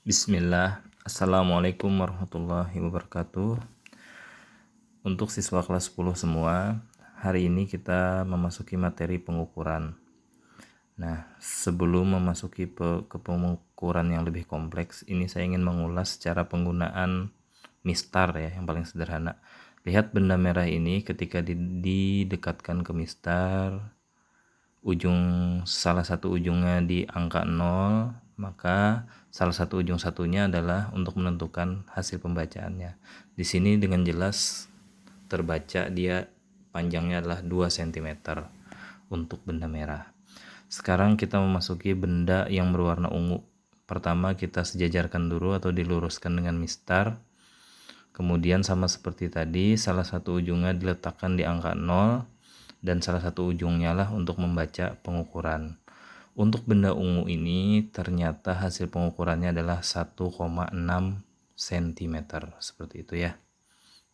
Bismillah, Assalamualaikum warahmatullahi wabarakatuh. Untuk siswa kelas 10 semua, hari ini kita memasuki materi pengukuran. Nah, sebelum memasuki ke pengukuran yang lebih kompleks, ini saya ingin mengulas cara penggunaan mistar ya, yang paling sederhana. Lihat benda merah ini ketika didekatkan ke mistar, salah satu ujungnya di angka 0, maka salah satu ujung satunya adalah untuk menentukan hasil pembacaannya. Di sini dengan jelas terbaca dia panjangnya adalah 2 cm untuk benda merah. Sekarang kita memasuki benda yang berwarna ungu. Pertama kita sejajarkan dulu atau diluruskan dengan mistar. Kemudian sama seperti tadi, salah satu ujungnya diletakkan di angka 0 dan salah satu ujungnya lah untuk membaca pengukuran. Untuk benda ungu ini ternyata hasil pengukurannya adalah 1,6 cm seperti itu ya.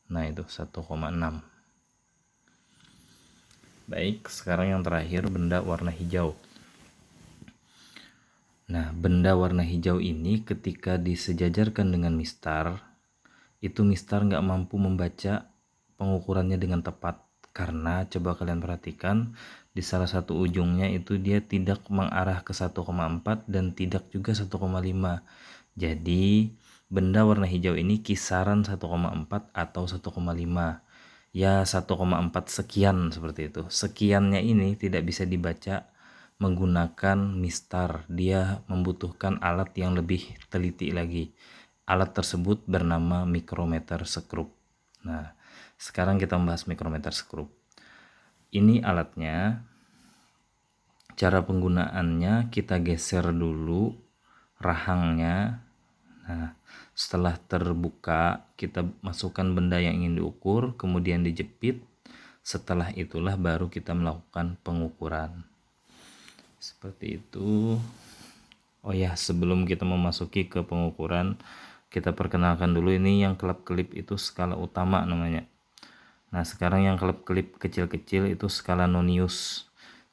Nah, itu 1,6. Baik, sekarang yang terakhir benda warna hijau. Nah, benda warna hijau ini ketika disejajarkan dengan mistar, itu mistar nggak mampu membaca pengukurannya dengan tepat. Karena coba kalian perhatikan di salah satu ujungnya itu dia tidak mengarah ke 1,4 dan tidak juga 1,5. Jadi benda warna hijau ini kisaran 1,4 atau 1,5. Ya 1,4 sekian seperti itu. Sekiannya ini tidak bisa dibaca menggunakan mistar. Dia membutuhkan alat yang lebih teliti lagi. Alat tersebut bernama mikrometer sekrup. Nah, sekarang kita membahas mikrometer sekrup. Ini alatnya. Cara penggunaannya kita geser dulu rahangnya. Nah, setelah terbuka kita masukkan benda yang ingin diukur, kemudian dijepit. Setelah itulah baru kita melakukan pengukuran. Seperti itu. Oh ya, sebelum kita memasuki ke pengukuran, kita perkenalkan dulu ini yang kelip-kelip itu skala utama namanya. Nah, sekarang yang kelip-kelip kecil-kecil itu skala nonius.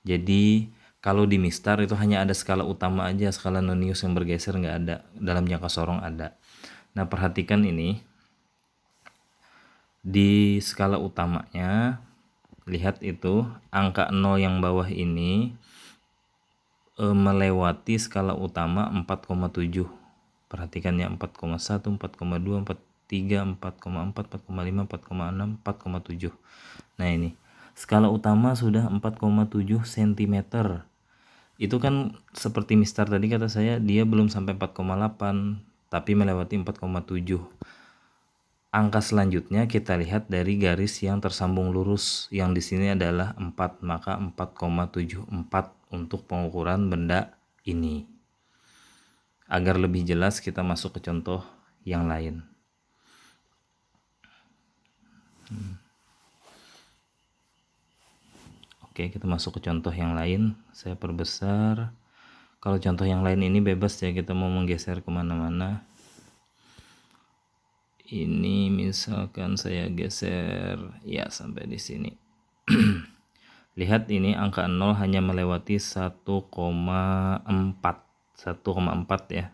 Jadi kalau di mistar itu hanya ada skala utama aja, skala nonius yang bergeser nggak ada. Dalam jangka sorong ada. Nah, perhatikan ini. Di skala utamanya, lihat itu angka 0 yang bawah ini melewati skala utama 4,7. Perhatikan ya, 4,1, 4,2, 4,3, 4,4, 4,5, 4,6, 4,7. Nah, ini skala utama sudah 4,7 cm. Itu kan seperti mistar tadi kata saya, dia belum sampai 4,8 tapi melewati 4,7. Angka selanjutnya kita lihat dari garis yang tersambung lurus, yang di sini adalah 4, maka 4,74 untuk pengukuran benda ini. Agar lebih jelas kita masuk ke contoh yang lain. Oke, kita masuk ke contoh yang lain. Saya perbesar. Kalau contoh yang lain ini bebas ya, kita mau menggeser kemana-mana. Ini misalkan saya geser ya sampai di sini. Lihat ini angka 0 hanya melewati 1,4 ya.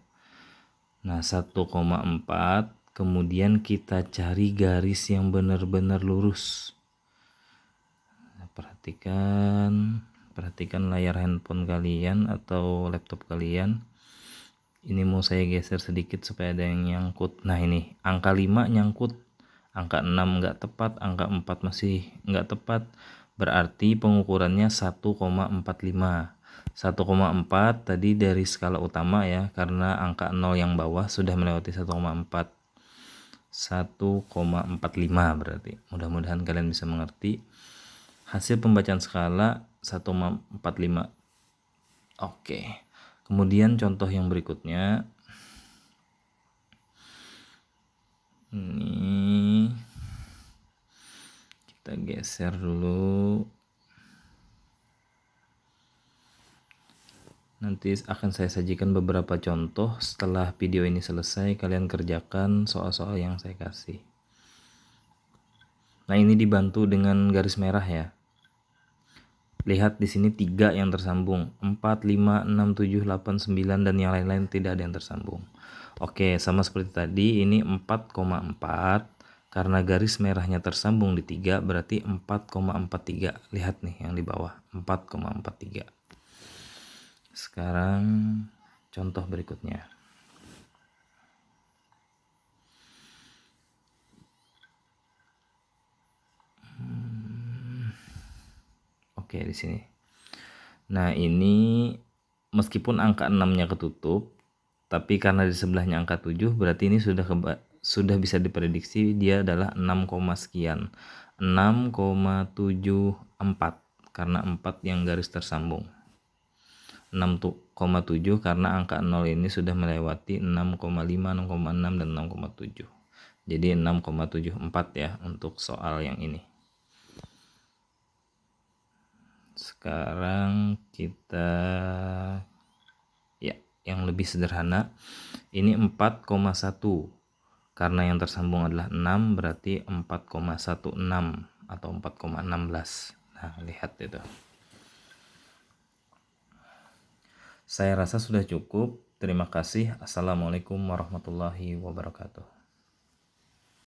Nah, 1,4 kemudian kita cari garis yang benar-benar lurus. Nah, perhatikan layar handphone kalian atau laptop kalian. Ini mau saya geser sedikit supaya ada yang nyangkut. Nah, ini angka 5 nyangkut, angka 6 nggak tepat, angka 4 masih nggak tepat. Berarti pengukurannya 1,45. 1,4 tadi dari skala utama ya, karena angka 0 yang bawah sudah melewati 1,4. 1,45 berarti. Mudah-mudahan kalian bisa mengerti. Hasil pembacaan skala 1,45. Oke. Kemudian contoh yang berikutnya. Ini kita geser dulu. Nanti akan saya sajikan beberapa contoh. Setelah video ini selesai, kalian kerjakan soal-soal yang saya kasih. Nah, ini dibantu dengan garis merah ya. Lihat di sini 3 yang tersambung, 4, 5, 6, 7, 8, 9 dan yang lain-lain tidak ada yang tersambung. Oke, sama seperti tadi, ini 4,4 karena garis merahnya tersambung di 3 berarti 4,43. Lihat nih yang di bawah, 4,43. Sekarang contoh berikutnya. Oke, di sini. Nah, ini meskipun angka 6-nya ketutup, tapi karena di sebelahnya angka 7, berarti ini sudah bisa diprediksi dia adalah 6, sekian. 6,74 karena 4 yang garis tersambung. 6,7 karena angka 0 ini sudah melewati 6,5, 6,6 dan 6,7. Jadi 6,74 ya untuk soal yang ini. Sekarang kita ya yang lebih sederhana. Ini 4,1 karena yang tersambung adalah 6 berarti 4,16 atau 4,16. Nah, lihat itu. Saya rasa sudah cukup. Terima kasih. Assalamualaikum warahmatullahi wabarakatuh.